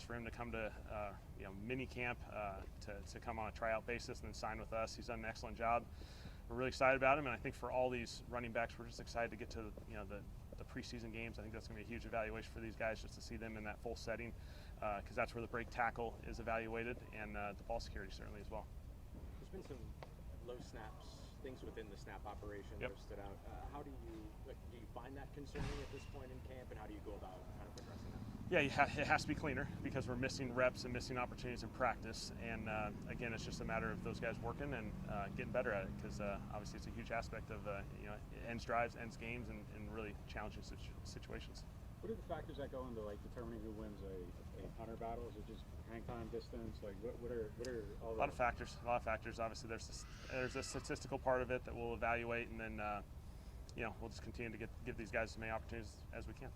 process for him to come to mini camp to come on a tryout basis and then sign with us. He's done an excellent job. We're really excited about him, and I think for all these running backs, we're just excited to get to the preseason games. I think that's going to be a huge evaluation for these guys, just to see them in that full setting, because that's where the break tackle is evaluated, and the ball security certainly as well. There's been some low snaps, things within the snap operation that have stood out. How do you find that concerning at this point in camp, and how do you go about kind of addressing that? Yeah, it has to be cleaner because we're missing reps and missing opportunities in practice. And again, it's just a matter of those guys working and getting better at it, because obviously it's a huge aspect of it ends drives, ends games, and really challenging situations. What are the factors that go into determining who wins a hunter battle? Is it just hang time, distance? What are all the... A lot of factors. Obviously, there's a statistical part of it that we'll evaluate, and then we'll just continue to give these guys as many opportunities as we can.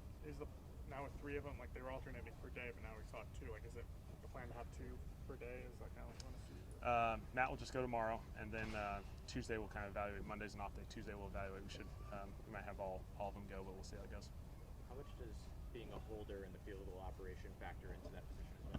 Now with 3 of them, they were alternating per day, but now we saw 2. Is it the plan to have 2 per day? Is that kind of what you want to see? Matt will just go tomorrow, and then Tuesday we'll kind of evaluate. Monday's an off day. Tuesday we'll evaluate. We might have all of them go, but we'll see how it goes. How much does being a holder in the field goal operation factor into that position as well?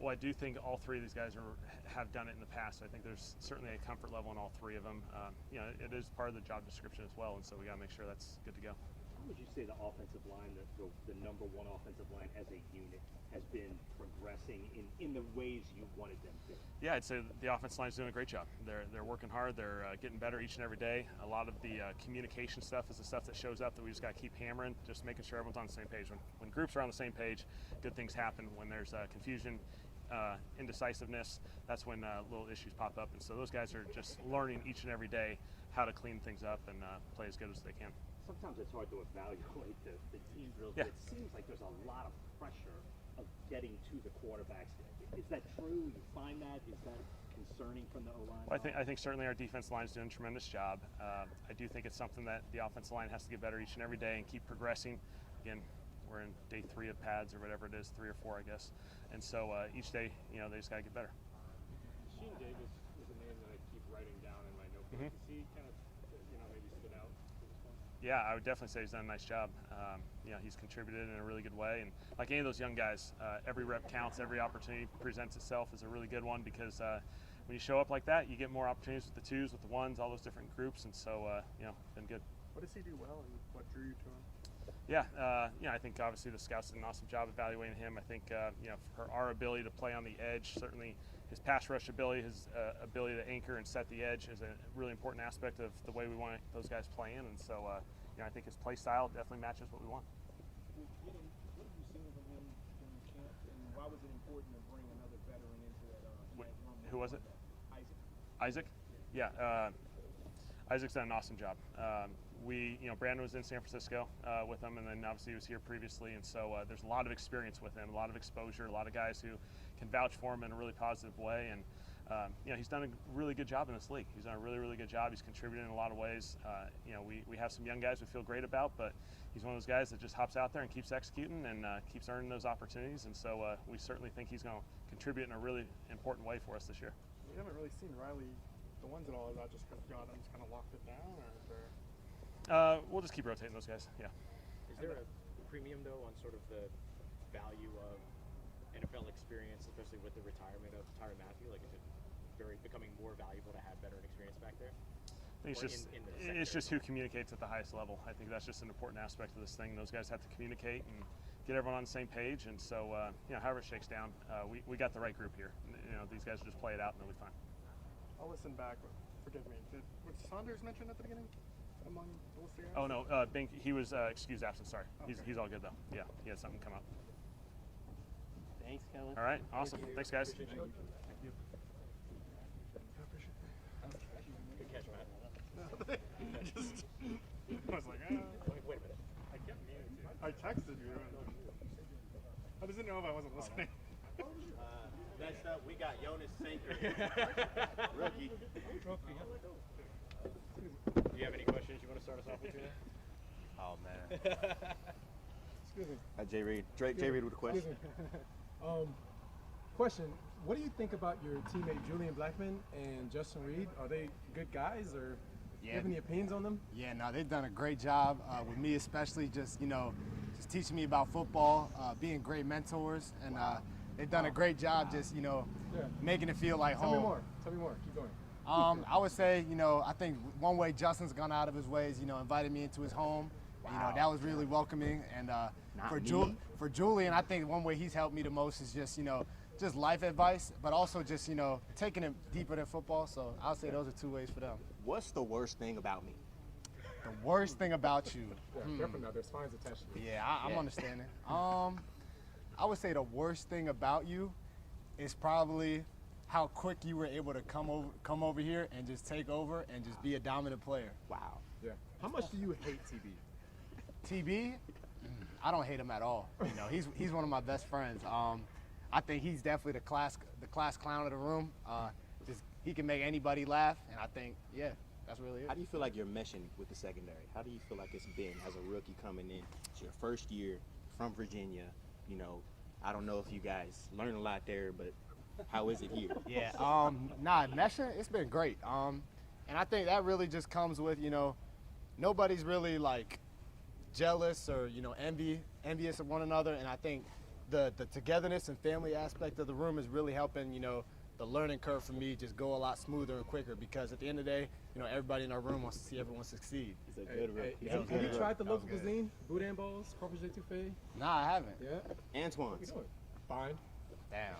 Well, I do think all 3 of these guys have done it in the past. I think there's certainly a comfort level in all 3 of them. It is part of the job description as well, and so we got to make sure that's good to go. How would you say the offensive line, the number 1 offensive line as a unit, has been progressing in the ways you wanted them to? Yeah, I'd say the offensive line is doing a great job. They're working hard. They're getting better each and every day. A lot of the communication stuff is the stuff that shows up that we just got to keep hammering, just making sure everyone's on the same page. When groups are on the same page, good things happen. When there's confusion, indecisiveness, that's when little issues pop up. And so those guys are just learning each and every day how to clean things up and play as good as they can. Sometimes it's hard to evaluate the team drills, Yeah. but it seems like there's a lot of pressure of getting to the quarterbacks. Is that true? You find that? Is that concerning from the O-line? Well, I think certainly our defense line is doing a tremendous job. I do think it's something that the offensive line has to get better each and every day and keep progressing. Again, we're in day 3 of pads or whatever it is, 3 or 4, I guess. And so each day, they just got to get better. Sheen Davis is a name that I keep writing down in my notebook. Is he kind of, maybe stood out at this point? Yeah, I would definitely say he's done a nice job. He's contributed in a really good way. And like any of those young guys, every rep counts, every opportunity presents itself as a really good one, because when you show up like that, you get more opportunities with the 2s, with the 1s, all those different groups. And so, been good. What does he do well, and what drew you to him? Yeah, I think obviously the scouts did an awesome job evaluating him. I think, for our ability to play on the edge, certainly his pass rush ability, his ability to anchor and set the edge is a really important aspect of the way we want those guys playing. And so, I think his play style definitely matches what we want. What have you seen from him during camp, and why was it important to bring another veteran into that room? Who was it? Isaac. Yeah, Isaac's done an awesome job. Brandon was in San Francisco with him, and then obviously he was here previously, and so there's a lot of experience with him, a lot of exposure, a lot of guys who can vouch for him in a really positive way, and he's done a really good job in this league. He's done a really, really good job. He's contributed in a lot of ways. We have some young guys we feel great about, but he's one of those guys that just hops out there and keeps executing and keeps earning those opportunities, and so we certainly think he's going to contribute in a really important way for us this year. We haven't really seen Riley the ones at all. Is that just because Godwin's kind of locked it down, or is there? We'll just keep rotating those guys. Yeah. Is there a premium though on sort of the value of NFL experience, especially with the retirement of Tyrann Mathieu? Is it becoming more valuable to have veteran experience back there? I think it's just who communicates at the highest level. I think that's just an important aspect of this thing. Those guys have to communicate and get everyone on the same page. And so, however it shakes down, we got the right group here. These guys will just play it out and they'll be fine. I'll listen back. Forgive me. Was Saunders mentioned at the beginning among the list of guys? Oh no, Bink. He was excused absent. Sorry, okay. He's all good though. Yeah, he had something come up. Thanks, Kellen. All right, awesome. Thanks, guys. Good catch, Matt. I was like, wait a minute. I kept meaning to. I texted you. I just didn't know if I wasn't listening. Next up, we got Jonas Sanker, rookie. Do you have any questions you want to start us off with today? Oh, man. Excuse me. Jay Reed. Jay Reed with a question. Question: what do you think about your teammate Julian Blackman and Justin Reed? Are they good guys, or do you have any opinions on them? Yeah, no, they've done a great job with me, especially just teaching me about football, being great mentors, and They've done a great job just, you know, Yeah. making it feel like Tell home. me more. Tell me more. Keep going. I would say, you know, I think one way Justin's gone out of his way is, you know, invited me into his home. You know, that was really welcoming. And for Julian, I think one way he's helped me the most is just, you know, just life advice, but also just, you know, taking it deeper than football. So I'll say those are 2 ways for them. What's the worst thing about me? The worst thing about you. Yeah, careful now. There's fines attached to you. Yeah, I'm understanding. I would say the worst thing about you is probably how quick you were able to come over here and just take over and just be a dominant player. Wow. Yeah. How much do you hate TB? TB, I don't hate him at all. You know, he's one of my best friends. I think he's definitely the class clown of the room. Just he can make anybody laugh, and I think that's really it. How do you feel like you're meshing with the secondary? How do you feel like it's been as a rookie coming in? It's your first year from Virginia. You know, I don't know if you guys learn a lot there, but how is it here? Yeah, meshing, it's been great. And I think that really just comes with, you know, nobody's really like jealous or, you know, envious of one another. And I think the togetherness and family aspect of the room is really helping, you know, the learning curve for me just go a lot smoother and quicker, because at the end of the day, you know, everybody in our room wants to see everyone succeed. It's a good rookie. Have you tried the local cuisine? Boudin balls, corpus etouffee? Nah, I haven't. Yeah. Antoine's. Fine. Damn.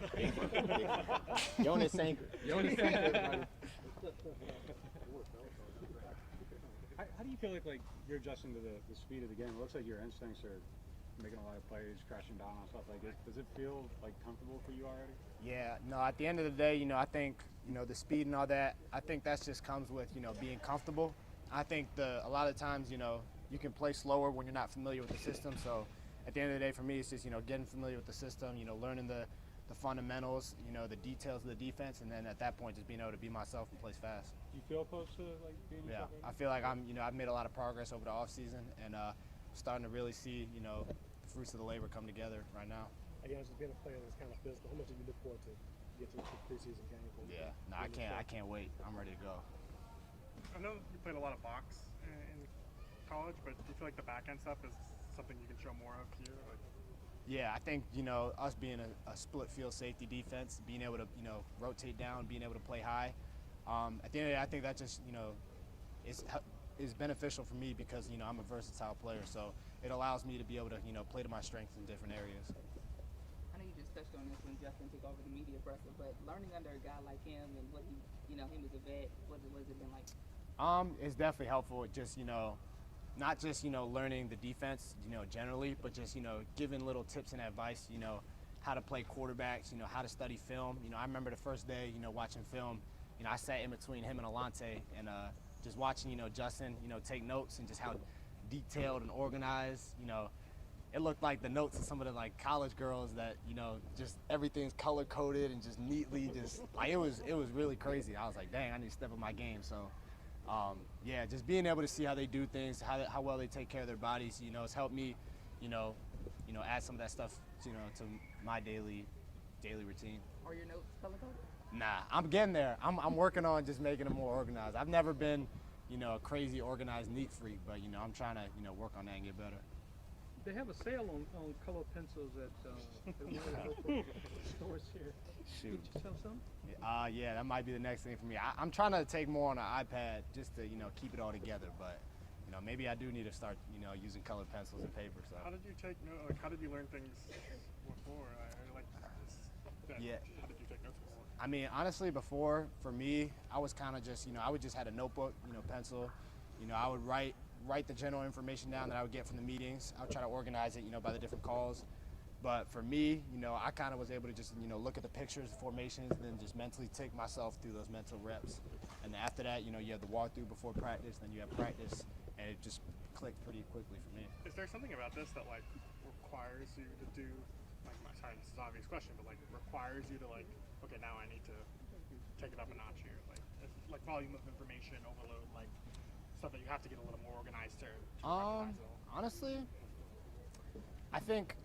Jonas Sanker. Jonas Sanker, everybody. How do you feel like you're adjusting to the speed of the game? It looks like your instincts are making a lot of plays, crashing down on stuff like this. Does it feel like comfortable for you already? Yeah, no, at the end of the day, you know, I think, you know, the speed and all that, I think that just comes with, you know, being comfortable. I think a lot of times, you know, you can play slower when you're not familiar with the system. So at the end of the day, for me, it's just, you know, getting familiar with the system, you know, learning the fundamentals, you know, the details of the defense, and then at that point, just being able to be myself and play fast. Do you feel close to like being yourself? Yeah, I feel like I've made a lot of progress over the off season, and starting to really see, you know, the fruits of the labor come together right now. Again, just being a player that's kind of physical, how much do you look forward to get to the preseason game? Yeah, no, I can't wait. I'm ready to go. I know you played a lot of box in college, but do you feel like the back end stuff is something you can show more of here? Like, yeah, I think, you know, us being a split field safety defense, being able to, you know, rotate down, being able to play high. At the end of the day, I think that just, you know, is beneficial for me because, you know, I'm a versatile player. So it allows me to be able to, you know, play to my strengths in different areas. I know you just touched on this when Justin took over the media presser, but learning under a guy like him and what he, you know, him as a vet, what has it been like? It's definitely helpful. Just, you know, not just, you know, learning the defense, you know, generally, but just, you know, giving little tips and advice, you know, how to play quarterbacks, you know, how to study film. You know, I remember the first day, you know, watching film, you know, I sat in between him and Alante, and just watching, you know, Justin, you know, take notes and just how detailed and organized, you know, it looked like the notes of some of the like college girls that, you know, just everything's color coded and just neatly, just like it was really crazy. I was like, dang, I need to step up my game. So yeah, just being able to see how they do things, how well they take care of their bodies, you know, it's helped me, you know, add some of that stuff, you know, to my daily routine. Are your notes color coded? Nah, I'm getting there. I'm working on just making them more organized. I've never been, you know, a crazy organized neat freak, but, you know, I'm trying to, you know, work on that and get better. They have a sale on color pencils at stores here. Shoot. Did you sell some? Yeah, that might be the next thing for me. I'm trying to take more on an iPad just to, you know, keep it all together. But, you know, maybe I do need to start, you know, using colored pencils and paper. So. how did you take notes? Like, how did you learn things before? Yeah. How did you take notes before? I mean, honestly, before, for me, I was kind of just, you know, I would just had a notebook, you know, pencil. You know, I would write the general information down that I would get from the meetings. I would try to organize it, you know, by the different calls. But for me, you know, I kind of was able to just, you know, look at the pictures, formations, and then just mentally take myself through those mental reps. And then after that, you know, you have the walkthrough before practice, then you have practice, and it just clicked pretty quickly for me. Is there something about this that like requires you to do? Like, sorry, this is an obvious question, but like requires you to like, okay, now I need to take it up a notch here. Like volume of information overload, like stuff that you have to get a little more organized to recognize it all. Honestly, I think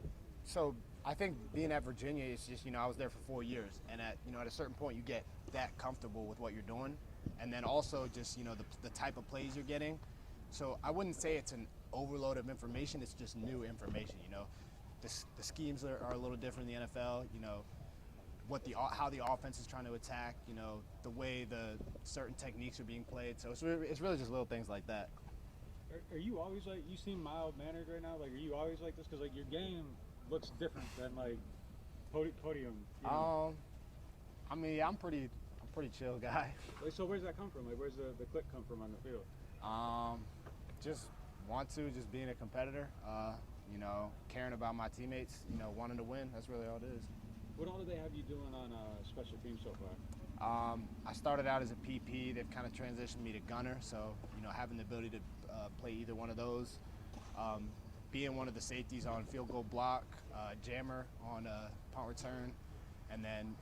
being at Virginia is just, you know, I was there for 4 years, and at a certain point you get that comfortable with what you're doing, and then also just, you know, the type of plays you're getting. So I wouldn't say it's an overload of information, it's just new information, you know. The schemes are a little different in the NFL, you know. how the offense is trying to attack, the way the certain techniques are being played. So it's really just little things like that. Are you always like, you seem mild mannered right now? Like, are you always like this? Because like your game looks different than like podium. I mean, I'm pretty chill guy. Like, so where's that come from? Like, where's the click come from on the field? Just being a competitor. Caring about my teammates. Wanting to win. That's really all it is. What all do they have you doing on special teams so far? I started out as a PP. They've kind of transitioned me to gunner, so having the ability to play either one of those. Being one of the safeties on field goal block, jammer on punt return, and then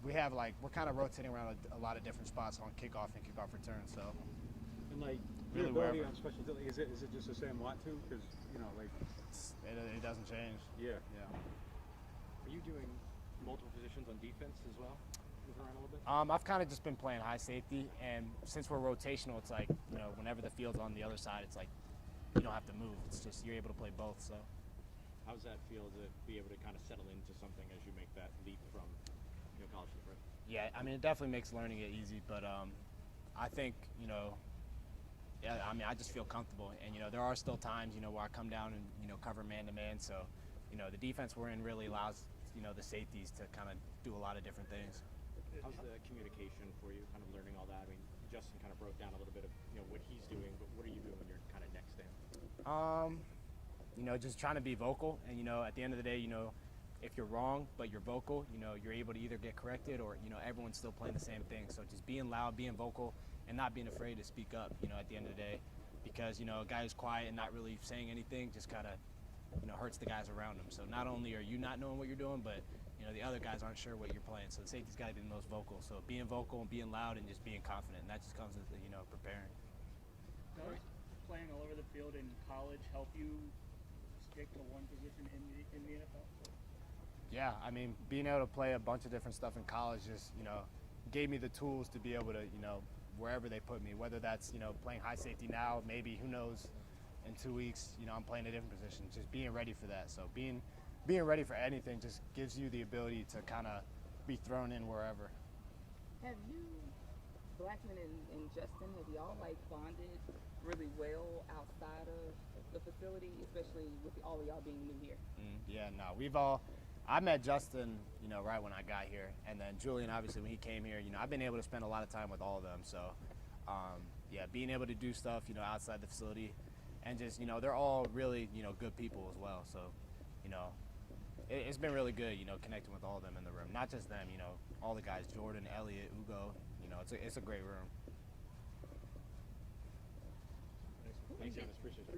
we're kind of rotating around a lot of different spots on kickoff and kickoff return. So. And like really your ability on special teams, is it just the same want to? Because it doesn't change. Yeah. Are you doing multiple positions on defense as well? Moving around a little bit? I've kind of just been playing high safety, and since we're rotational, it's like, whenever the field's on the other side, it's like you don't have to move. It's just you're able to play both. So. How does that feel to be able to kind of settle into something as you make that leap from college to pro? Yeah, I mean, it definitely makes learning it easy, but I think, I just feel comfortable, and there are still times, where I come down and cover man-to-man, so the defense we're in really allows the safeties to kind of do a lot of different things. How's the communication for you, kind of learning all that? I mean, Justin kind of broke down a little bit of what he's doing, but what are you doing when you're kind of next to him? Just trying to be vocal, and at the end of the day, if you're wrong but you're vocal, you're able to either get corrected or everyone's still playing the same thing. So just being loud, being vocal, and not being afraid to speak up, at the end of the day, because a guy who's quiet and not really saying anything just kind of hurts the guys around him. So not only are you not knowing what you're doing, but the other guys aren't sure what you're playing. So the safety's got to be the most vocal. So being vocal and being loud and just being confident, and that just comes with preparing. Does playing all over the field in college help you stick to one position in the NFL? Yeah, I mean, being able to play a bunch of different stuff in college just, gave me the tools to be able to, wherever they put me, whether that's, playing high safety now, maybe, who knows, in 2 weeks, I'm playing a different position, just being ready for that. So being ready for anything just gives you the ability to kind of be thrown in wherever. Have you, Blackman and Justin, have y'all bonded really well outside of the facility, especially with all of y'all being new here? Yeah, no, I met Justin, right when I got here, and then Julian, obviously, when he came here, I've been able to spend a lot of time with all of them. So, yeah, being able to do stuff, outside the facility, and just, they're all really, good people as well. So, it's been really good, connecting with all of them in the room. Not just them, all the guys, Jordan, Elliot, Ugo, it's a great room. Thanks, Dennis. Appreciate it.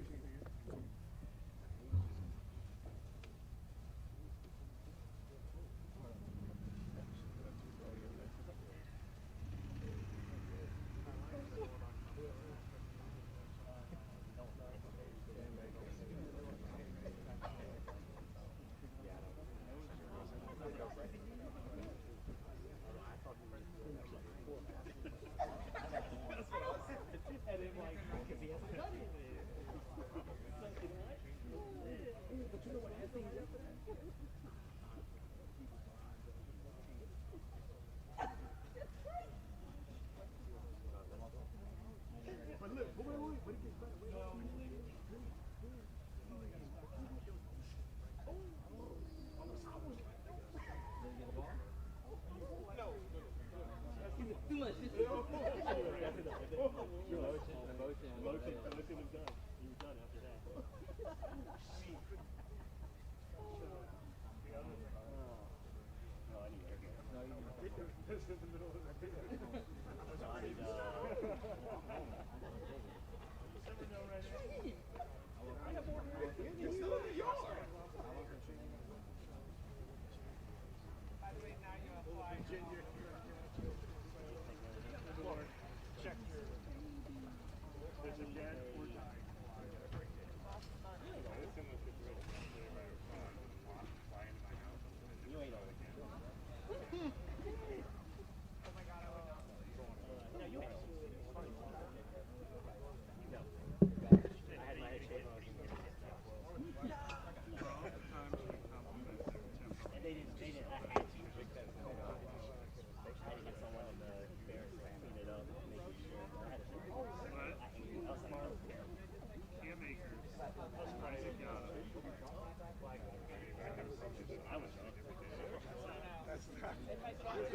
Also,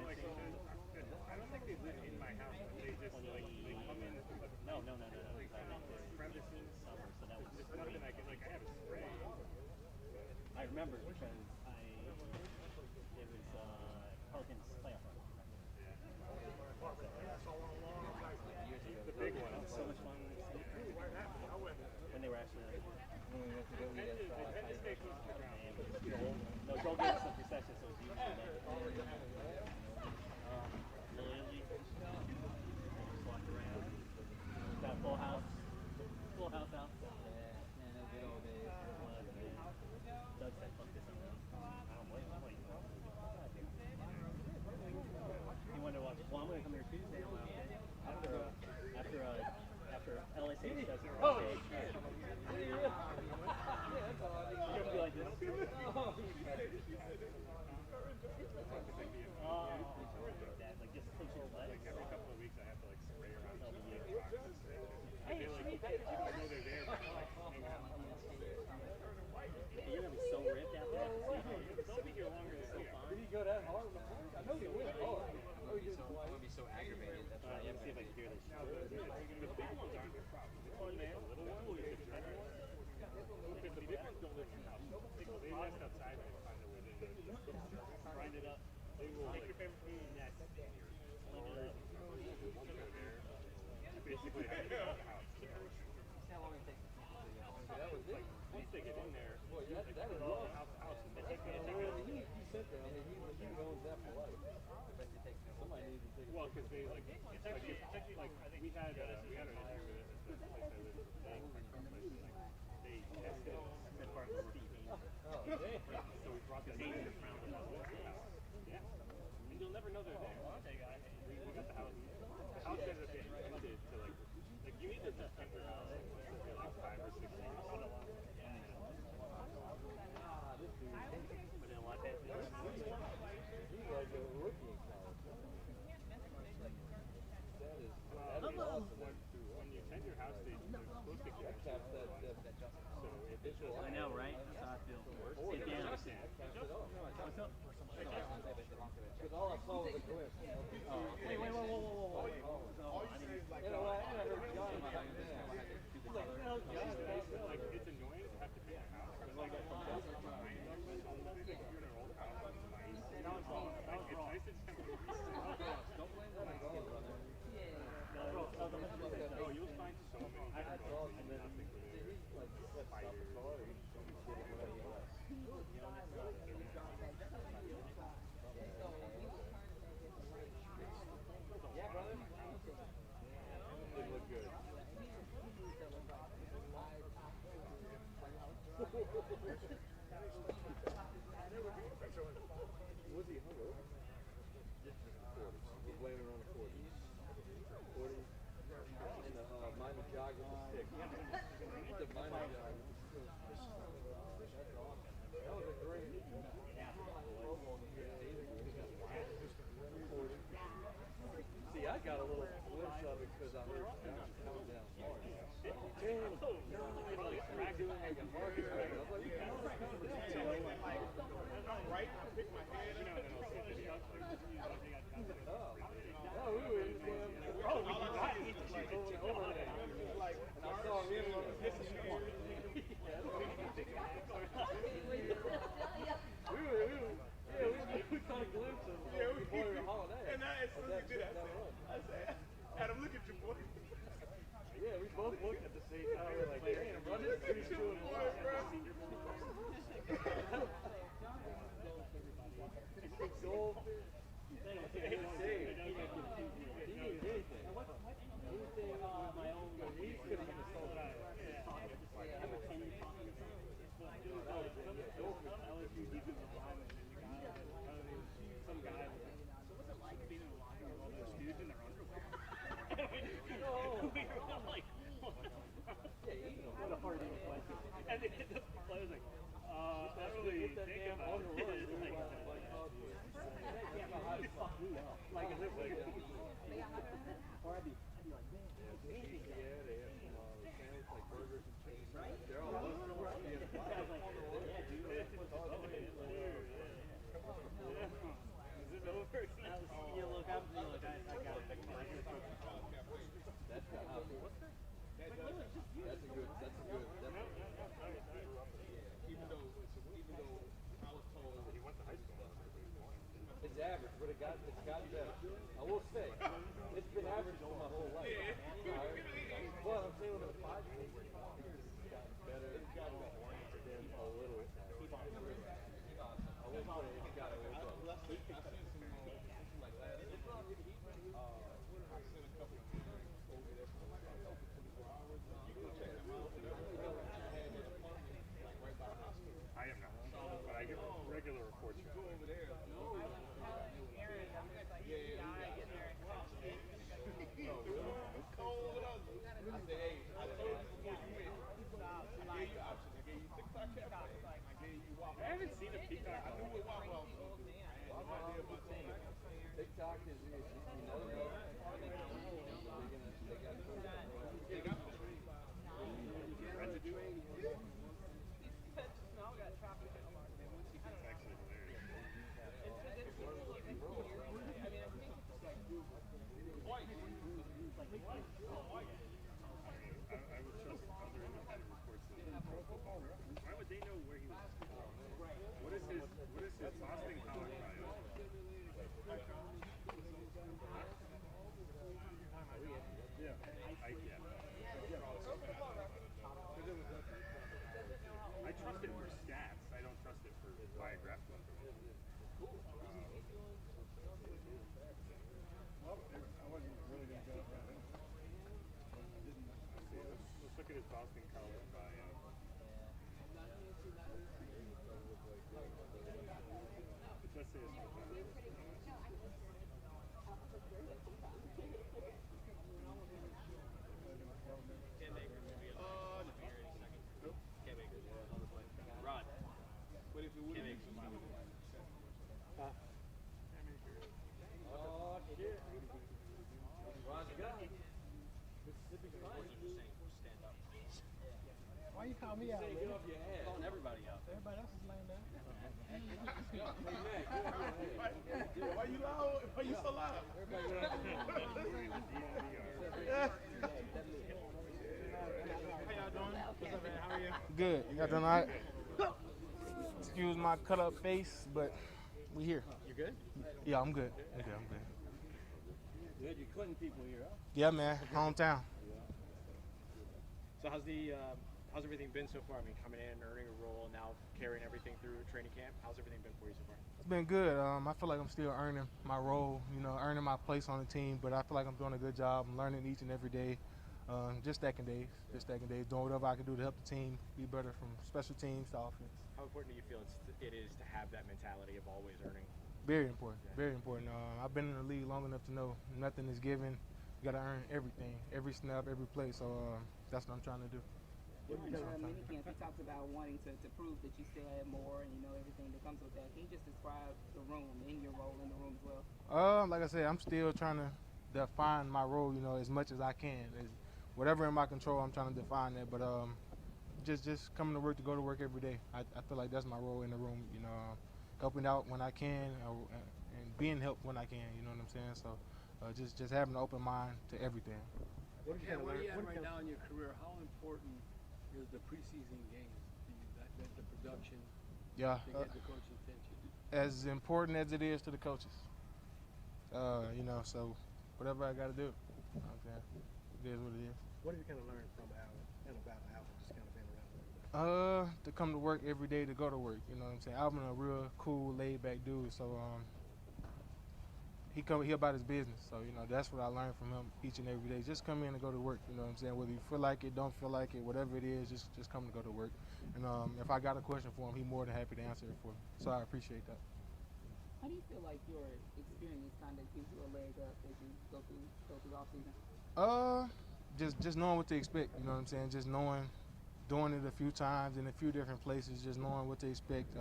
like, I don't think they live in my house, but they just, like, they come in. No. Premises summer, so that was This would have been like I have a spray. I remember because it was Pelicans playoff run. The big one. So much fun when they were actually like, They had to stay close to the ground. no, Joel gave us some concessions, so it was usually like, Lily, just walked around, got full house out. Doug said, fuck this, I don't blame him. I'm like, he wanted to watch, well, I'm going to come here Tuesday after LA State does their own day. You're going to be like this. Like just take your legs. Like every couple of weeks, I have to like spray around the box and spray. They like, you don't know they're there, but they're like hanging out. You're going to be so ripped after that. They'll be here longer than you. Did he go that hard? I know he went hard. Oh, you So I'm gonna be so aggravated. That's why. Let me see if I can hear this. The big ones aren't your problem. The little ones, the giant ones. Because the big ones don't live in your house. They nest outside and find a way to Grind it up. They will Take like your favorite food and that's once they're there. I basically have to get out of the house. How long it takes? Like once they get in there, Well, that was house to house, and they take he said that. I mean, he owns that for life. Somebody needs to take well, because they like we had an issue with it at the place I live. They tested that part of the TV. Oh, damn. so we brought the name to Crown to the house. Yeah, and you'll never know they're there. We got the house. The house ended up being rented to like you need to test your house for like 5 or 6 years. But then what that He's like a rookie in college. That is awesome. When you tend your house, they're supposed to get That caps that so it's I know, right? That's how I feel. Sit down. caps it off. What's up? Because all I saw was a glimpse. Wait, whoa. You know what? And I heard John about how he's like, like it's annoying to have to pay a house, but like you're in an old house, it's nice. It's nice to just kind of don't blame that at all, brother. oh, you'll find so many That's different awesome. And then he's like, let's stop the car and he's getting whatever he wants. Yeah, brother. They look good. Was he hungover? We're playing around the 40s. 40s. And minor jog with the stick. The minor jog. That's awesome. That was a great. See, I got a little glimpse of it because I heard Josh coming down hard. Man, no, like doing like a hard track. I was like, you can't come down. I'm right, I pick my head up, and I'll see video. Oh, we were in the damn. Oh, we got over there. And I saw him on the pistol. We caught a glimpse of before the holiday. And I, as soon as he did that, I said, Adam, look at your boy. Yeah, we both looked at the same time. We were like, damn, bro, this is doing well. Goldfish. He didn't save. He didn't do anything. Anything with my own. He could have even sold it. Some guy was like, so what's it like being in a locker room with all those dudes in their underwear? We were all like, what a hard question. And the player was like, I don't really think about it. Fuck me up. Like, as if like, or I'd be like, man, Yeah, they have some sandwich like burgers and chicken. They're all That's a good. That's a good. Even though I was told He went to high school. it's average, but it's gotten better. I will say, it's been average for my whole life. But I'm saying with the 5 years, it's gotten better. It's gotten been a little. I will say it's gotten a little better. I've seen some like last year. I sent a couple of over there for like 24 hours. You can check them out. I had an apartment like right by the hospital. I am not, but I get regular reports. You go over there. I said, hey, I told you before you went. I gave you options. I gave you TikTok cafe. I gave you Waffle. I haven't seen a peacock. I knew what Waffle House was going to do. I had no idea about TikTok. TikTok is, you never know. They got the training. I would trust other independent reports than pro football. Why would they know where he was? What is his Boston College bio? Yeah. I trust it for stats. I don't trust it for biographical information. I wasn't really going to go for it. Let's look at his Boston College bio. It does say his Rod. What if it would make some money? Oh, shit. Rod's got it. Mississippi's fine. Stand up. Why you call me out, Say, man? get off your ass. Calling everybody out. Everybody else is laying down. Hey, Mac, get off your ass. Why you loud? Why you so loud? Everybody get off your ass. How y'all doing? What's up, man? How are you? Good. Y'all doing all right? Excuse my cut up face, but we here. You good? Yeah, I'm good. I'm good. Good, you're Clinton people here, huh? Yeah, man. Hometown. So how's everything been so far? I mean, coming in, earning a role, and now carrying everything through training camp. How's everything been for you so far? It's been good. I feel like I'm still earning my role, earning my place on the team, but I feel like I'm doing a good job. I'm learning each and every day. Just stacking days, doing whatever I can do to help the team be better from special teams to offense. How important do you feel it is to have that mentality of always earning? Very important, very important. I've been in the league long enough to know nothing is given. You got to earn everything, every snap, every play. So that's what I'm trying to do. During minicamp, he talked about wanting to prove that you still had more and everything that comes with that. Can you just describe the room and your role in the room as well? Like I said, I'm still trying to define my role, as much as I can. Whatever in my control, I'm trying to define that. But just coming to work to go to work every day. I feel like that's my role in the room. Helping out when I can and being helped when I can. You know what I'm saying? So just having an open mind to everything. What are you Where are you at what right now in your career? How important is the preseason games to you? The production Yeah. to get the coach's attention? As important as it is to the coaches. So whatever I got to do. Okay. It is what it is. What have you kind of learned from Alvin and about Alvin, just kind of being around him? To come to work every day to go to work. You know what I'm saying? Alvin a real cool, laid back dude. So he about his business. So that's what I learned from him each and every day. Just come in and go to work. You know what I'm saying? Whether you feel like it, don't feel like it, whatever it is, just come to go to work. And if I got a question for him, he's more than happy to answer it for me. So I appreciate that. How do you feel like your experience kind of gives you a leg up as you go through off season? Just knowing what to expect. You know what I'm saying? Just knowing, doing it a few times in a few different places. Just knowing what to expect.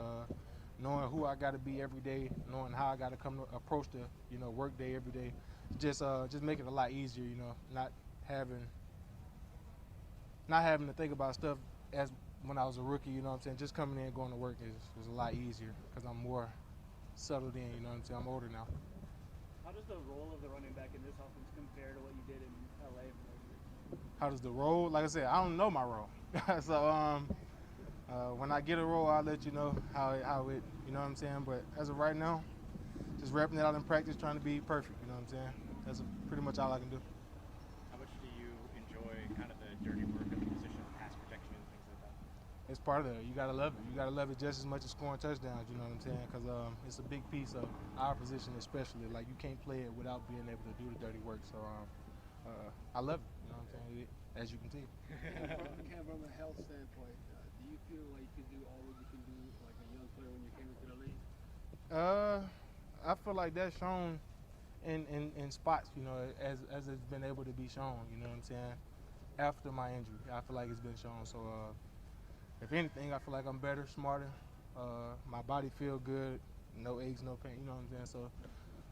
Knowing who I got to be every day. Knowing how I got to approach the work day every day. Just make it a lot easier. Not having to think about stuff as when I was a rookie. You know what I'm saying? Just coming in and going to work was a lot easier because I'm more settled in. You know what I'm saying? I'm older now. How does the role of the running back in this offense compare to what you did in LA for those years? how does the role? Like I said, I don't know my role. So when I get a role, I'll let you know how it, you know what I'm saying. But as of right now, just repping it out in practice, trying to be perfect. You know what I'm saying. That's pretty much all I can do. How much do you enjoy kind of the dirty work of the position, pass protection, and things like that? It's part of it. You gotta love it. You gotta love it just as much as scoring touchdowns. You know what I'm saying? Because it's a big piece of our position, especially. Like you can't play it without being able to do the dirty work. So I love it. You know what I'm saying? As you can see. Cam, from a health standpoint, do you feel like you can do all what you can do like a young player when you came into the league? I feel like that's shown in spots, you know, as it's been able to be shown, you know what I'm saying, after my injury. I feel like it's been shown. So if anything, I feel like I'm better, smarter. My body feel good, no aches, no pain, you know what I'm saying? So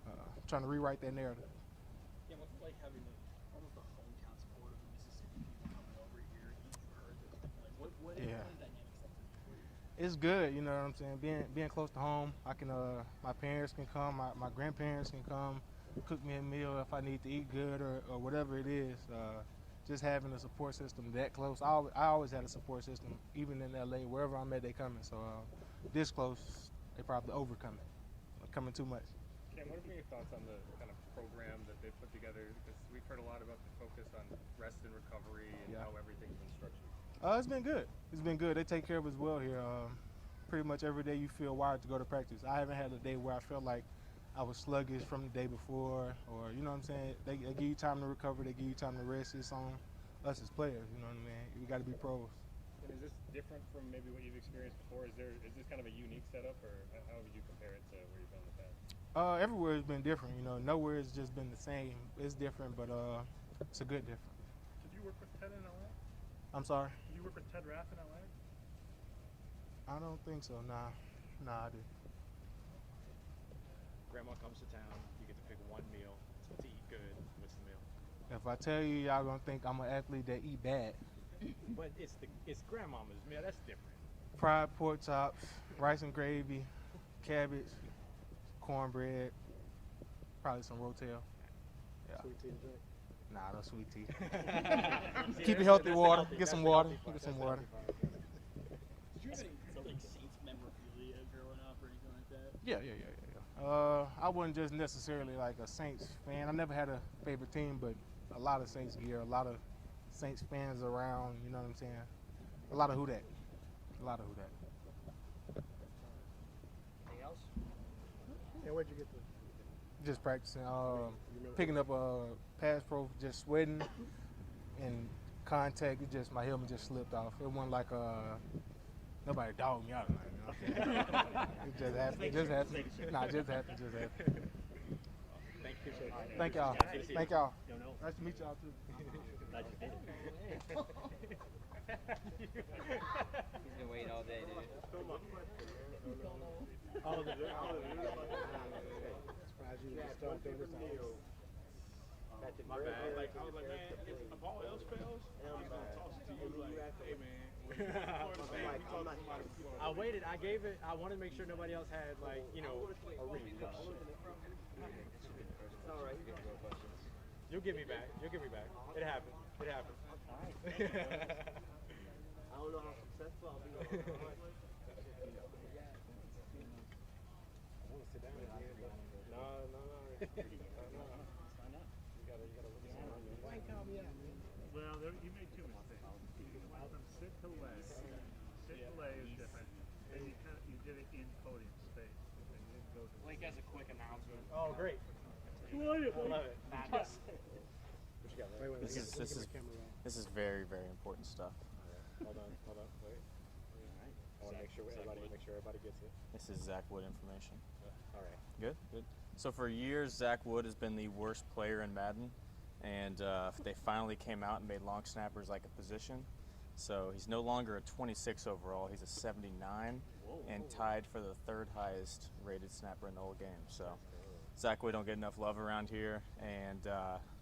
I'm trying to rewrite that narrative. Yeah, what's it like having almost a hometown support of the Mississippi people coming over here, eating for like what Yeah. dynamics like for you? It's good, you know what I'm saying. Being close to home, I can my parents can come, my grandparents can come, cook me a meal if I need to eat good or whatever it is. Just having a support system that close. I always had a support system, even in LA, wherever I'm at, they coming. So this close, they probably overcoming, coming too much. Cam, what are your thoughts on the kind of program that they put together? Because we've heard a lot about the focus on rest and recovery and how everything's been structured. It's been good. It's been good. They take care of us well here. Pretty much every day you feel wired to go to practice. I haven't had a day where I felt like I was sluggish from the day before, or you know what I'm saying. They give you time to recover. They give you time to rest. It's on us as players. You know what I mean. We got to be pros. And is this different from maybe what you've experienced before? Is this kind of a unique setup, or how would you compare it to where you've been in the past? Everywhere has been different. You know, nowhere has just been the same. It's different, but it's a good difference. Did you work with Ted in LA? I'm sorry. Did you work with Ted Rath in LA? I don't think so. Nah, I did. Grandma comes to town, you get to pick one meal to eat good. What's the meal? If I tell you, y'all gonna think I'm an athlete that eat bad. But it's grandmama's meal. That's different. Fried pork chops, rice and gravy, cabbage, cornbread, probably some rotel. Yeah. Sweet tea to drink? Nah, no sweet tea. Keep it healthy. Water. Get some water. Get some water. Did you have any like Saints memorabilia growing up or anything like that? Yeah. I wasn't just necessarily like a Saints fan. I never had a favorite team, but a lot of Saints gear, a lot of Saints fans around. You know what I'm saying? A lot of who that. Anything else? Yeah, where'd you get the? Just practicing, picking up a pass pro, just sweating and contact. It just my helmet just slipped off. It wasn't like nobody dogged me out. You know what I'm saying? It just happened. It just happened. Nah, it just happened. Thank y'all. Thank y'all. Nice to meet y'all too. He's been waiting all day, dude. Surprised you just started doing this. My bad. Like, I was like, man, if all else fails, I'm gonna toss it to you. Like, hey, man. I waited. I gave it. I wanted to make sure nobody else had like a read. It's all right. You'll give me back. It happened. I don't know how successful I'll be. I want to sit down again. No. You gotta look at something. Why call me out, man? Well, you made two mistakes. You went from sit to lay. Sit to lay is different. And you did it in podium space. And you didn't go to Blake has a quick announcement. Oh, great. I love it. Madness. What you got, Larry? This is very, very important stuff. Hold on. Wait. I want to make sure everybody gets it. This is Zach Wood information. All right. Good. So for years, Zach Wood has been the worst player in Madden, and they finally came out and made long snappers like a position. So he's no longer a 26 overall. He's a 79 and tied for the third highest rated snapper in the whole game. So Zach Wood don't get enough love around here, and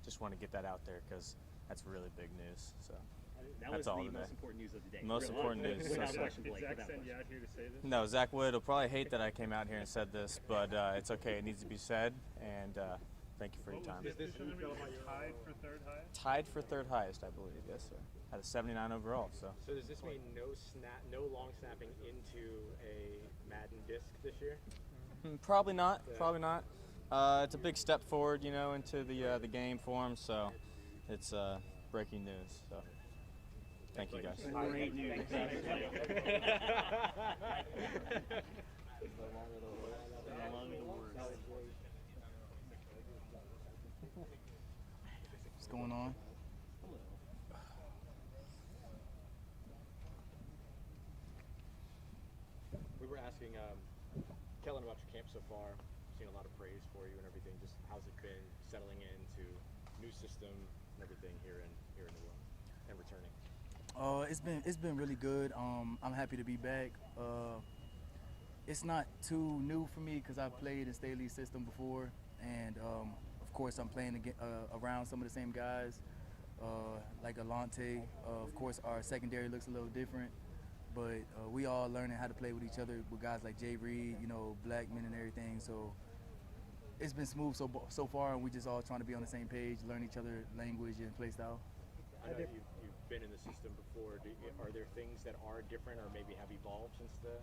just want to get that out there because that's really big news. So that's all today. Most important news of the day. Most important news. Did Zach send you out here to say this? No, Zach Wood will probably hate that I came out here and said this, but it's okay. It needs to be said, and Thank you for your time. Is this tied for third highest? Tied for third highest, I believe. Yes, sir. Had a 79 overall. So. So does this mean no long snapping into a Madden disc this year? Probably not. Probably not. It's a big step forward, you know, into the game for him. So it's breaking news. So thank you guys. Great news. What's going on? We were asking Kellen about your camp so far. Seen a lot of praise for you and everything. Just how's it been settling into new system and everything here in New Orleans and returning? It's been really good. I'm happy to be back. It's not too new for me because I've played in Staley's system before, and of course I'm playing around some of the same guys, like Alante. Of course our secondary looks a little different, but we all learning how to play with each other with guys like Jay Reed, you know, Blackman and everything. So it's been smooth so far, and we just all trying to be on the same page, learn each other language and play style. I know you've been in the system before. Are there things that are different or maybe have evolved since the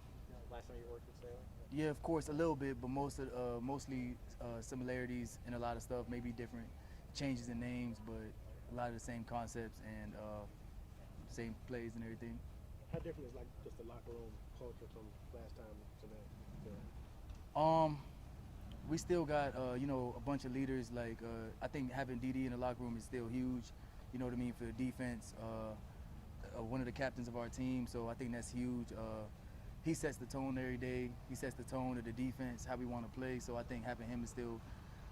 last time you worked with Staley? Yeah, of course, a little bit, but mostly similarities and a lot of stuff, maybe different changes in names, but a lot of the same concepts and same plays and everything. How different is like just the locker room culture from last time to now? We still got you know, a bunch of leaders. Like I think having DD in the locker room is still huge. You know what I mean, for the defense. One of the captains of our team, so I think that's huge. He sets the tone every day. He sets the tone of the defense, how we want to play. So I think having him is still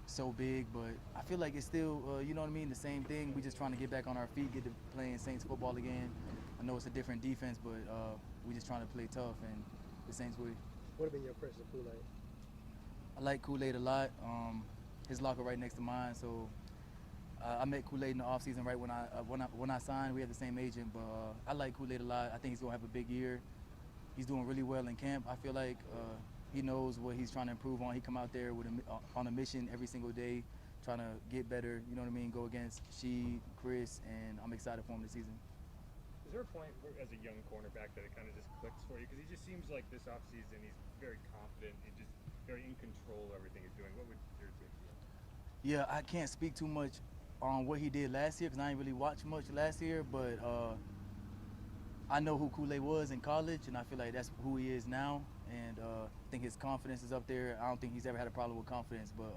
so big. But I feel like it's still, you know what I mean, the same thing. We just trying to get back on our feet, get to playing Saints football again. I know it's a different defense, but we just trying to play tough and the Saints way. What have been your impressions of Kool-Aid? I like Kool-Aid a lot. His locker right next to mine, so I met Kool-Aid in the offseason right when I signed. We had the same agent, but I like Kool-Aid a lot. I think he's gonna have a big year. He's doing really well in camp. I feel like he knows what he's trying to improve on. He come out there with on a mission every single day, trying to get better. You know what I mean? Go against Sheed, Chris, and I'm excited for him this season. Is there a point where, as a young cornerback, that it kind of just clicks for you? Because he just seems like this offseason he's very confident. He's just very in control of everything he's doing. What would your take be? Yeah, I can't speak too much on what he did last year because I didn't really watch much last year, but I know who Kool-Aid was in college, and I feel like that's who he is now. And I think his confidence is up there. I don't think he's ever had a problem with confidence, but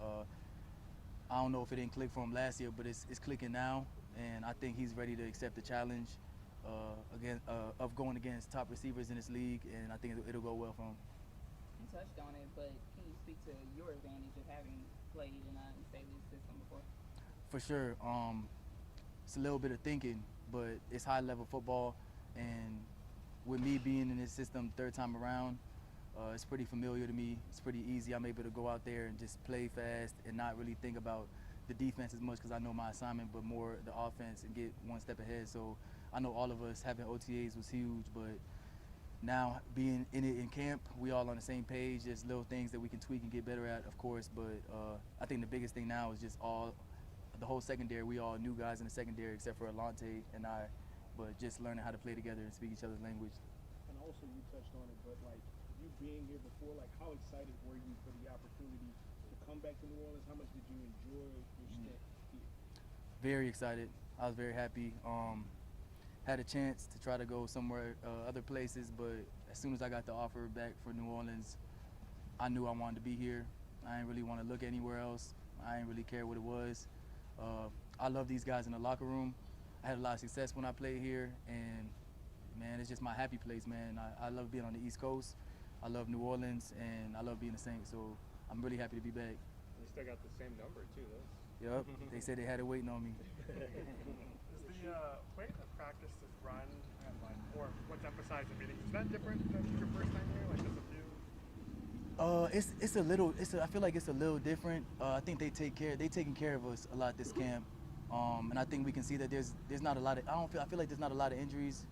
I don't know if it didn't click for him last year, but it's clicking now, and I think he's ready to accept the challenge of going against top receivers in this league, and I think it'll go well for him. You touched on it, but can you speak to your advantage of having played in Staley's system before? For sure. It's a little bit of thinking, but it's high-level football, and with me being in this system third time around, it's pretty familiar to me. It's pretty easy. I'm able to go out there and just play fast and not really think about the defense as much because I know my assignment, but more the offense and get one step ahead. So I know all of us having OTAs was huge, but now being in it in camp, we all on the same page. There's little things that we can tweak and get better at, of course, but I think the biggest thing now is just the whole secondary. We all new guys in the secondary except for Alante and I, but just learning how to play together and speak each other's language. And also you touched on it, but like you being here before, like how excited were you for the opportunity to come back to New Orleans? How much did you enjoy your stay here? Very excited. I was very happy. Had a chance to try to go somewhere, other places, but as soon as I got the offer back for New Orleans, I knew I wanted to be here. I didn't really want to look anywhere else. I didn't really care what it was. I love these guys in the locker room. I had a lot of success when I played here, and man, it's just my happy place, man. I love being on the East Coast. I love New Orleans, and I love being a Saint, so I'm really happy to be back. You still got the same number, too, though. Yep, they said they had it waiting on me. Is the way the practice is run and like, or what's emphasized in meetings, is that different than your first time here? Like, there's a few? It's a little. I feel like it's a little different. I think they taking care of us a lot this camp, and I think we can see that there's not a lot of. I feel like there's not a lot of injuries,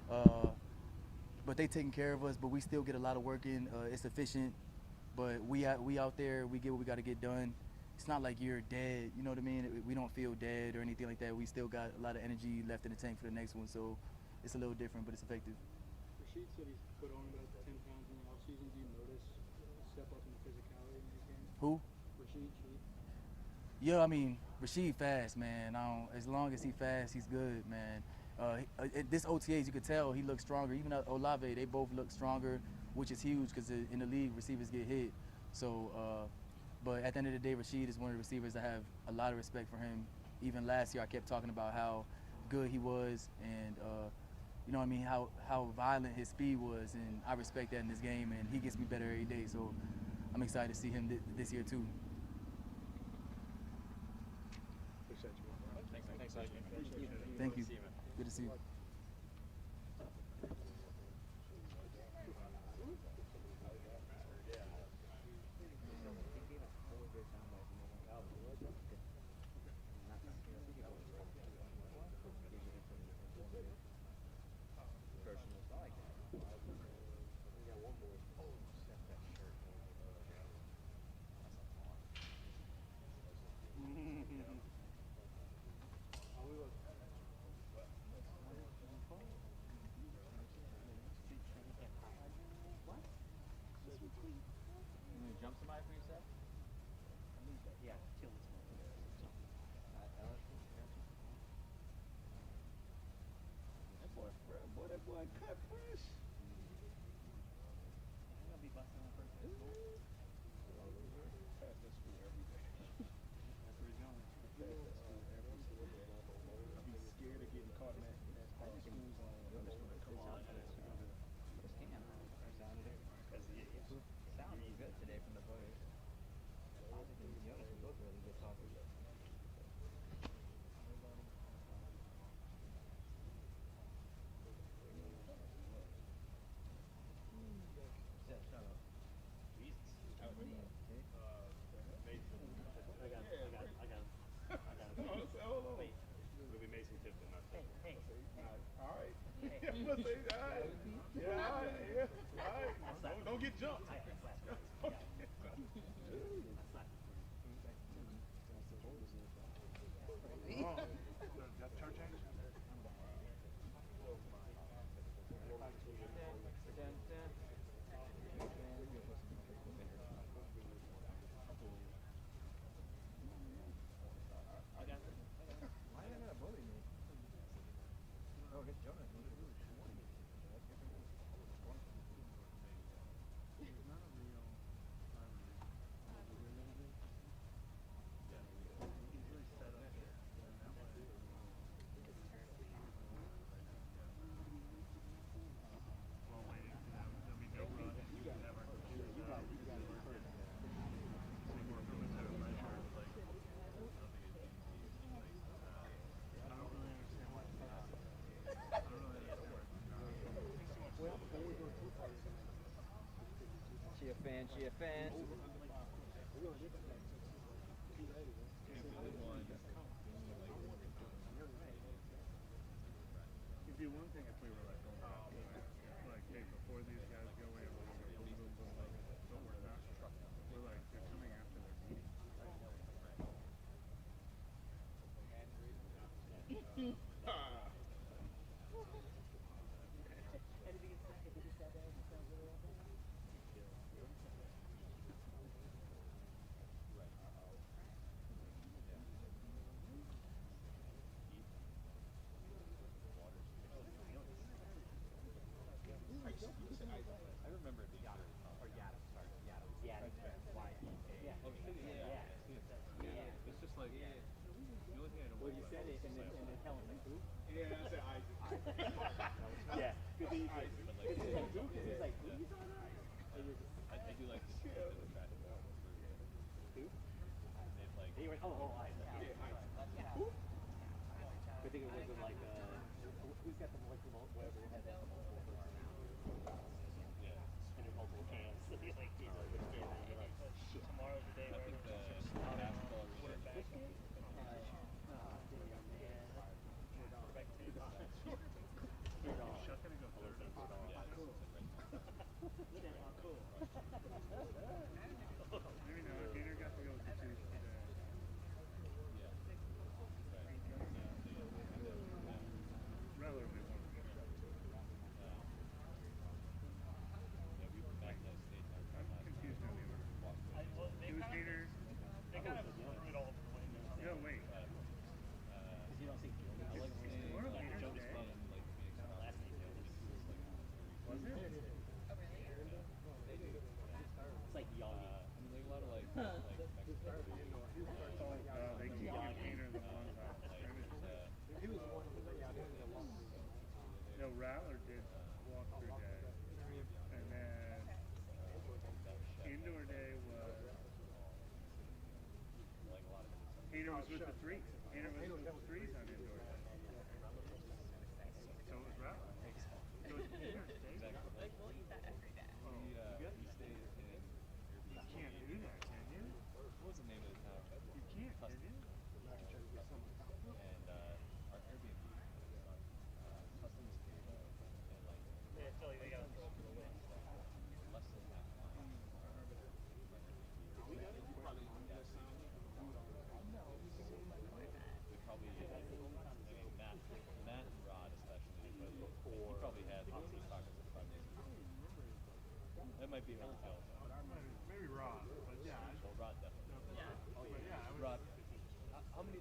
but they taking care of us. But we still get a lot of work in. It's efficient, but we out there. We get what we got to get done, it's not like you're dead. You know what I mean? We don't feel dead or anything like that. We still got a lot of energy left in the tank for the next one. So it's a little different, but it's effective. Rashid said he's put on about 10 pounds in the offseason. Do you notice a step up in the physicality in these games? Who? Rashid. Yeah, I mean, Rashid fast, man. As long as he fast, he's good, man. At this OTAs, you could tell he looks stronger. Even Olave, they both look stronger, which is huge because in the league, receivers get hit. So, but at the end of the day, Rashid is one of the receivers I have a lot of respect for him. Even last year, I kept talking about how good he was and, you know what I mean, how violent his speed was. And I respect that in this game, and he gets me better every day. So I'm excited to see him this year, too. Thank you. Good to see you. Jump somebody for yourself? Yeah, kill this one. That boy cut fresh. I'm gonna be busting on first base. Pass that school every day. That's where he's going. I'd be scared of getting caught in that school zone. I'm just gonna come on. Sound was good today from the players. Jonas was both really good talkers. Shut up. Jesus. I got it. Hold on. Wait. It'll be Mason Tipton, not Tipton. Hey. All right. I'm gonna say, all right. Yeah, all right. Yeah. All right. Don't get jumped. Why are they gonna bully me? Oh, I guess Jonas. She a fan. It'd be one thing if we were like going back to like, hey, before these guys go in, we're gonna boom, boom, boom, but we're not. We're like, they're coming after their meeting. I remember it being or Yada, sorry. Yada. Y-E-A. It's just like, the only thing I don't Well, you said it, and then Helen like, who? Yeah, I said Isaac. Yeah, because he's like, who? He's like, who are you talking about? I do like this. Who? They've like, He went, oh, Isaac. Who? I think it wasn't like, who's got the molecular, whatever, had that multiple personality. And there's multiple cans. He's like, Tomorrow's the day I where think the everyone's basketball quarterback. Chuck gonna go third. Maybe not. Gator got to go with the two today. was with the threes. Peter was with the threes on indoor. So it was Rob. So it's Peter. Like, we'll eat that every day. We stayed in Airbnb. You can't do that, can you? What was the name of the town? You can't, can you? And our Airbnb was on Customs Cave and like Yeah, Philly, they got a throw for the win. less than half a mile. We probably Matt and Rod especially, but he probably had 15 pockets of 5 days. That might be a hotel. Maybe Rob, but yeah. Well, Rod definitely. Yeah. But yeah, I was, Rod, how many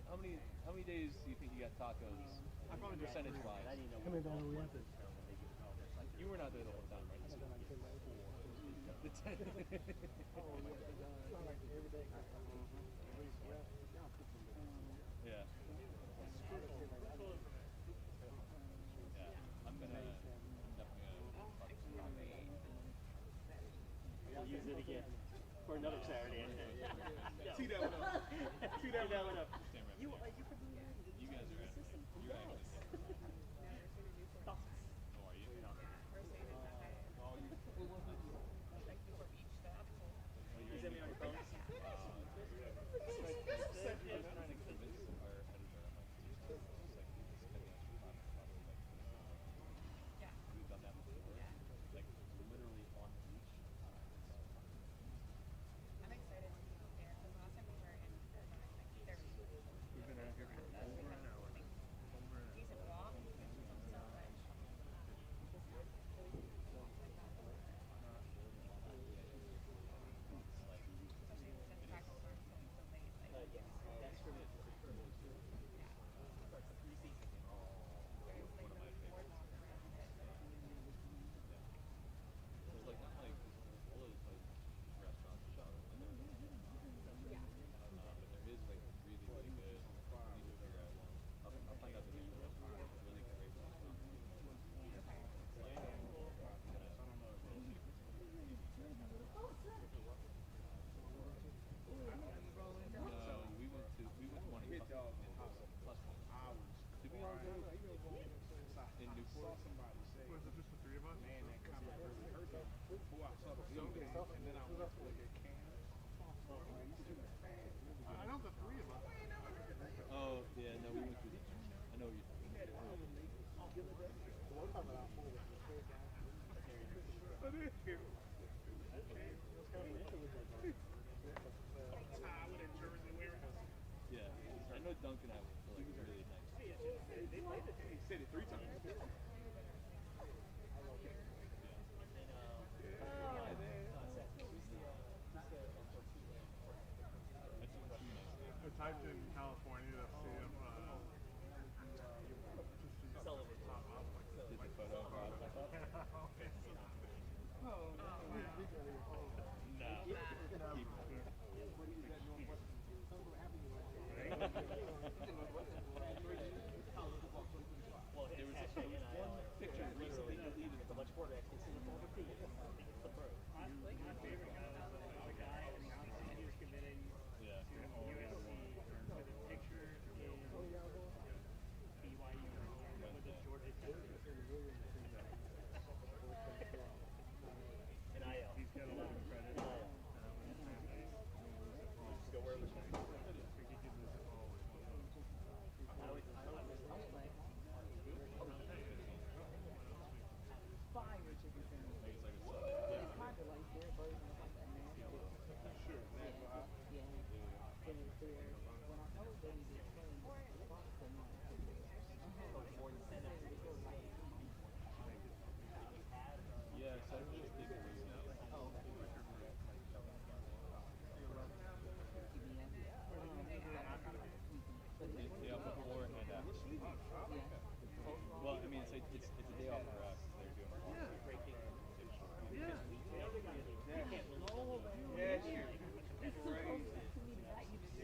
days do you think you got tacos? Percentage wise. How many times we went there? You were not there the whole time, right? The 10. Yeah. Yeah. I'm definitely We'll use it again for another Saturday. Tee that one up. Tee that one up. Stand right You there. You guys are actually. How are you? You send me on your phone? I was trying to convince our editor, I'm like, it's like this could be actually probably like we've done that before. Like literally on the beach. I'm excited to be there because last time we were in Arizona, like, there was we've been out here for over an hour. decent walk, so much. Especially since practice starts going so late. Like, That's for me. there's like the boardwalk around it. There's like not like all of these like restaurants and stuff. And there, but there is like really really good. I need to figure out one. I'll find out the name of the restaurant. It's really great restaurant. No, we went one in plus one. Did we all go in Newport? Was it just the three of us? Man, that comment really hurt me. Before I saw the film game, and then I went to look at Cam. I know the three of us. Oh, yeah, no, we went to I know what you're talking about. Yeah, I know Duncan and I went for like really nice. He said it 3 times. I typed in California to see if Sullivan. Did the photo of Rob pop up? No. Keep Well, there was one picture recently deleted. It's a bunch of quarterbacks. It's in the former P. I think it's the pro. My favorite guy was the guy, and obviously he was committing Yeah. to USC with a picture in BYU with a Georgia Tech. NIL. he's got a lot of credit. Just go wherever. Fire chicken sandwich. It's kind of like their version of like a Nashville. Sure, man. Yeah. But it's there. When I told them to explain the box to me, Yeah, so I just did day off before and after. Well, I mean, it's a day off for us. They're doing Yeah, sure. it's so close to me that you just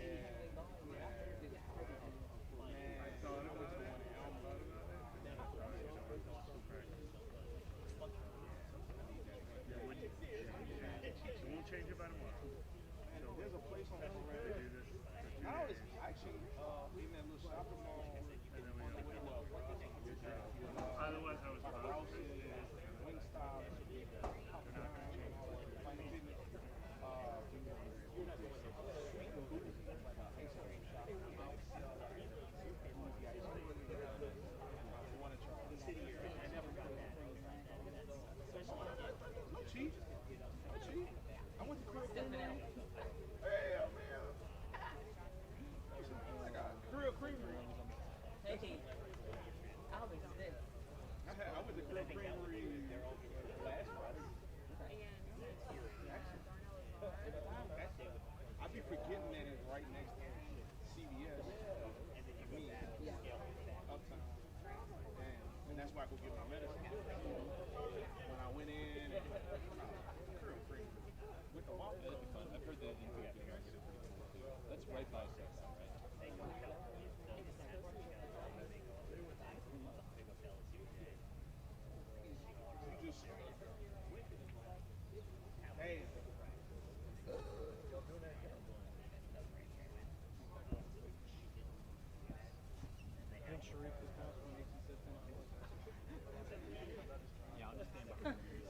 that's why I could get my medicine. When I went in, and, with the walk, That'd be fun. I've heard that in Big Bear is pretty cool too. That's right by South, right? just, hey. I think Sharif this past one makes he said Tennessee was Yeah, I'll just stand behind you.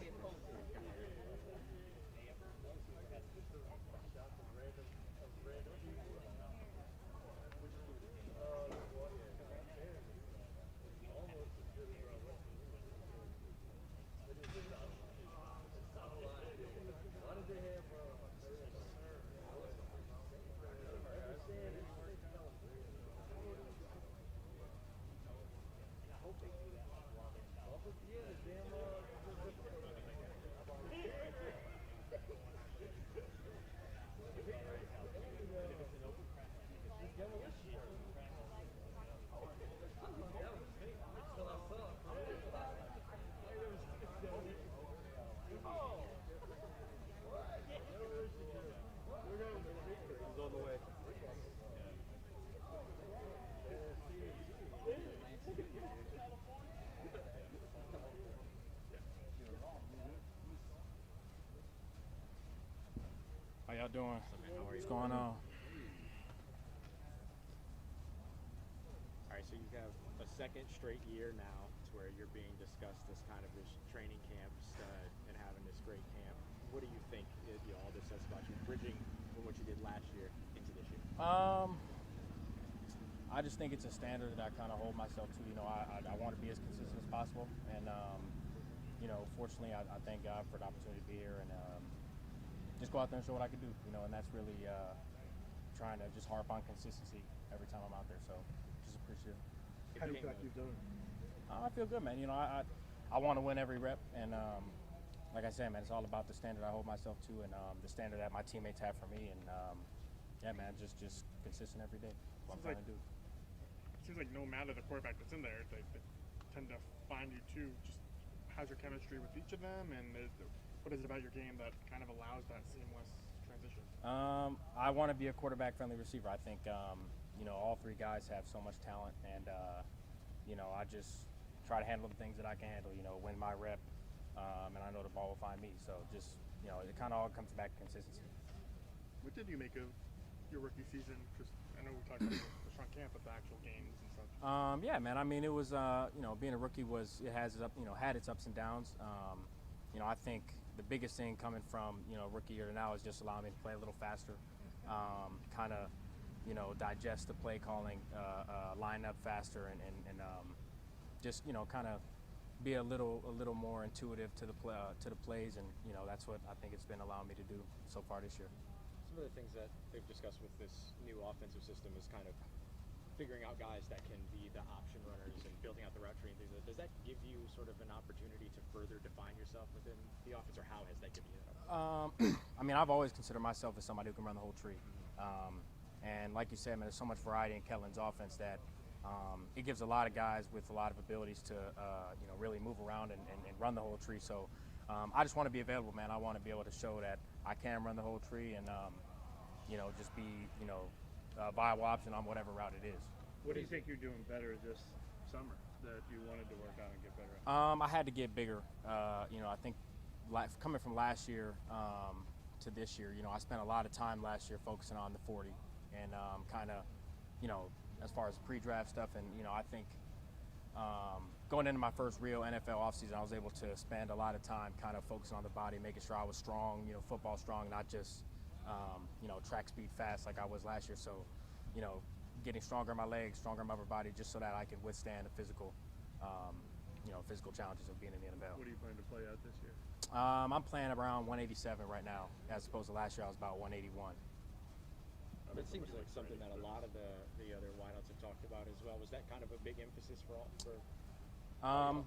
How y'all doing? What's going on? All right, so you have a second straight year now to where you're being discussed as kind of this training camp stud and having this great camp. What do you think all this says about you bridging from what you did last year into this year? I just think it's a standard that I kind of hold myself to. You know, I want to be as consistent as possible, and you know, fortunately, I thank God for the opportunity to be here and just go out there and show what I can do. You know, and that's really trying to just harp on consistency every time I'm out there. So, just appreciate it. How do you feel like you've done? I feel good, man. You know, I want to win every rep, and like I said, man, it's all about the standard I hold myself to, and the standard that my teammates have for me, and yeah, man, just consistent every day. That's what I'm trying to do. It seems like no matter the quarterback that's in there, they tend to find you too. Just how's your chemistry with each of them, and what is it about your game that kind of allows that seamless transition? I want to be a quarterback-friendly receiver. I think you know, all three guys have so much talent, and you know, I just try to handle the things that I can handle. You know, win my rep, and I know the ball will find me. So just, you know, it kind of all comes back to consistency. What did you make of your rookie season? Just I know we talked about the strong camp, but the actual games and stuff. Yeah, man. I mean, it was you know, being a rookie had its ups and downs. You know, I think the biggest thing coming from, you know, rookie year to now is just allowing me to play a little faster, kind of, you know, digest the play calling, line up faster, and just, you know, kind of be a little more intuitive to the plays, and you know, that's what I think it's been allowing me to do so far this year. Some of the things that they've discussed with this new offensive system is kind of figuring out guys that can be the option runners and building out the route tree and things like that. Does that give you sort of an opportunity to further define yourself within the offense, or how has that given you that opportunity? I mean, I've always considered myself as somebody who can run the whole tree. And like you said, man, there's so much variety in Kellen's offense that it gives a lot of guys with a lot of abilities to, you know, really move around and run the whole tree. So I just want to be available, man. I want to be able to show that I can run the whole tree and, you know, just be, you know, a viable option on whatever route it is. What do you think you're doing better this summer that you wanted to work on and get better at? I had to get bigger. You know, I think coming from last year to this year, you know, I spent a lot of time last year focusing on the 40 and kind of, you know, as far as pre-draft stuff. And, you know, I think going into my first real NFL offseason, I was able to spend a lot of time kind of focusing on the body, making sure I was strong, you know, football strong, not just, you know, track speed fast like I was last year. So, you know, getting stronger in my legs, stronger in my upper body, just so that I can withstand the physical, you know, physical challenges of being in the NFL. What are you planning to play out this year? I'm playing around 187 right now, as opposed to last year I was about 181. That seems like something that a lot of the other wideouts have talked about as well. Was that kind of a big emphasis for all?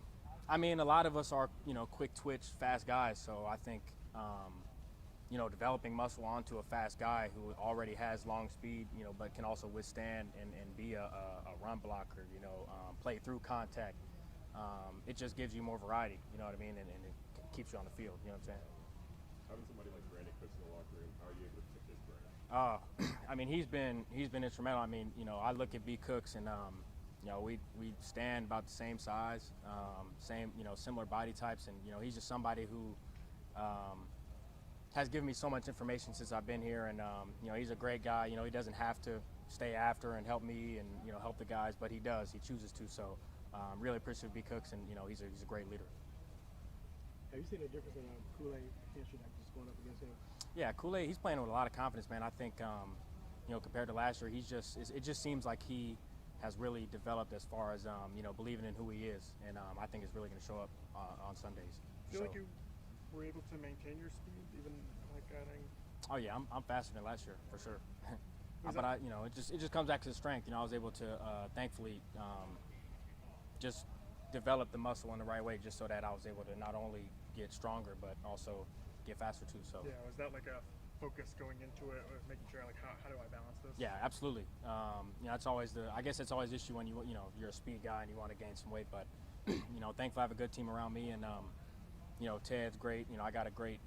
I mean, a lot of us are, you know, quick twitch, fast guys. So I think, you know, developing muscle onto a fast guy who already has long speed, you know, but can also withstand and be a run blocker, you know, play through contact, it just gives you more variety. You know what I mean, and it keeps you on the field. You know what I'm saying? Having somebody like Brandon Cooks in the locker room, how are you able to pick his brain? I mean, he's been instrumental. I mean, I look at B Cooks and we stand about the same size, same similar body types, and he's just somebody who has given me so much information since I've been here, and he's a great guy. He doesn't have to stay after and help me and help the guys, but he does. He chooses to. So really appreciate B Cooks, and he's a great leader. Have you seen a difference in Kool-Aid history, like just going up against him? Yeah, Kool-Aid, he's playing with a lot of confidence, man. I think, compared to last year, it just seems like he has really developed as far as, believing in who he is. And I think it's really going to show up on Sundays. Feel like you were able to maintain your speed, even like adding? Oh, yeah, I'm faster than last year, for sure. But it just comes back to the strength. I was able to, thankfully, just develop the muscle in the right way, just so that I was able to not only get stronger, but also get faster too. So yeah, was that like a focus going into it, or making sure like how do I balance this? Yeah, absolutely. It's always I guess it's always the issue when you're a speed guy and you want to gain some weight, but thankfully I have a good team around me, and Ted's great. I got a great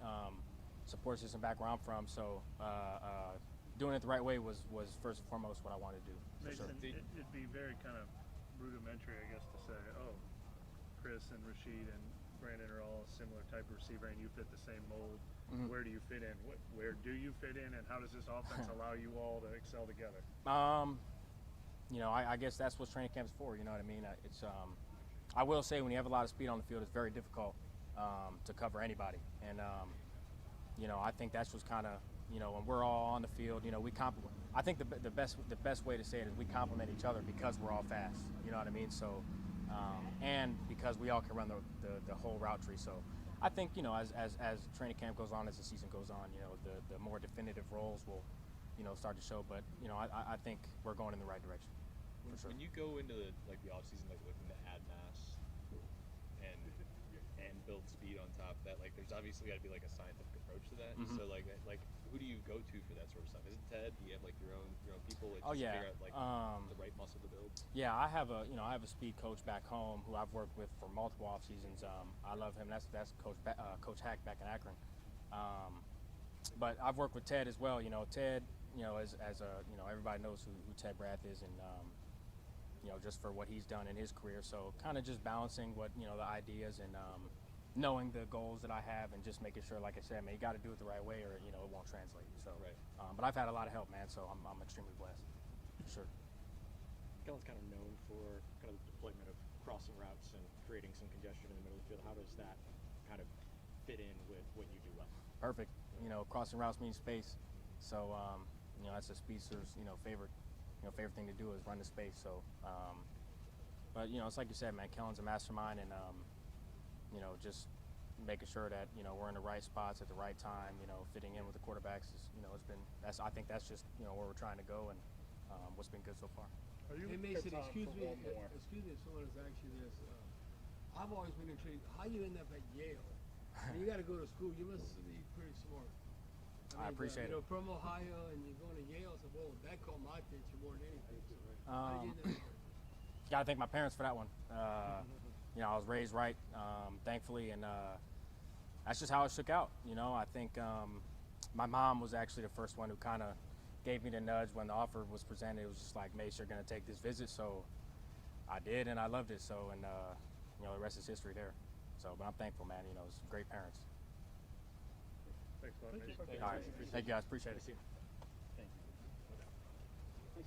support system back where I'm from, so doing it the right way was first and foremost what I wanted to do. Mason, sure. it'd be very kind of rudimentary, I guess, to say, oh, Chris and Rashid and Brandon are all a similar type of receiver, and you fit the same mold. Mm-hmm. Where do you fit in? Where do you fit in, and how does this offense allow you all to excel together? I guess that's what training camp is for. You know what I mean? It's I will say when you have a lot of speed on the field, it's very difficult to cover anybody, and I think that's what's kind of when we're all on the field, we complement. I think the best way to say it is we complement each other because we're all fast. You know what I mean? So. And because we all can run the whole route tree. So I think, as training camp goes on, as the season goes on, the more definitive roles will, start to show. But, I think we're going in the right direction. For sure. When you go into the offseason, looking to add mass and build speed on top of that, there's obviously got to be a scientific approach to that. Mm-hmm. So who do you go to for that sort of stuff? Is it Ted? Do you have your own people Oh, yeah. to figure out the right muscle to build? Yeah, I have a speed coach back home who I've worked with for multiple off seasons. I love him. That's Coach Hack back in Akron. But I've worked with Ted as well. Ted, as everybody knows who Ted Brath is, and just for what he's done in his career. So kind of just balancing what the ideas and knowing the goals that I have, and just making sure, like I said, man, you got to do it the right way, or it won't translate. So, right. But I've had a lot of help, man. So I'm extremely blessed. For sure. Kellen's kind of known for kind of the deployment of crossing routes and creating some congestion in the middle of the field. How does that kind of fit in with what you do well? Perfect. Crossing routes means space. So, that's a speedster's, favorite thing to do is run the space. So, but it's like you said, man, Kellen's a mastermind, and just making sure that we're in the right spots at the right time. Fitting in with the quarterbacks is I think that's just where we're trying to go, and what's been good so far. Hey Mason, excuse me if someone has asked you this. I've always been intrigued. How you end up at Yale? You got to go to school. You must be pretty smart. I appreciate it. From Ohio and you're going to Yale, so that caught my attention more than anything. So, how did you end up there? Got to thank my parents for that one. I was raised right, thankfully, and that's just how it shook out. I think my mom was actually the first one who kind of gave me the nudge when the offer was presented. It was just like, Mace, you're going to take this visit. So I did, and I loved it. So, and the rest is history there. So, but I'm thankful, man. It's great parents. Thanks a lot, Mason. All right. Thank you, guys. Appreciate it. Thank you.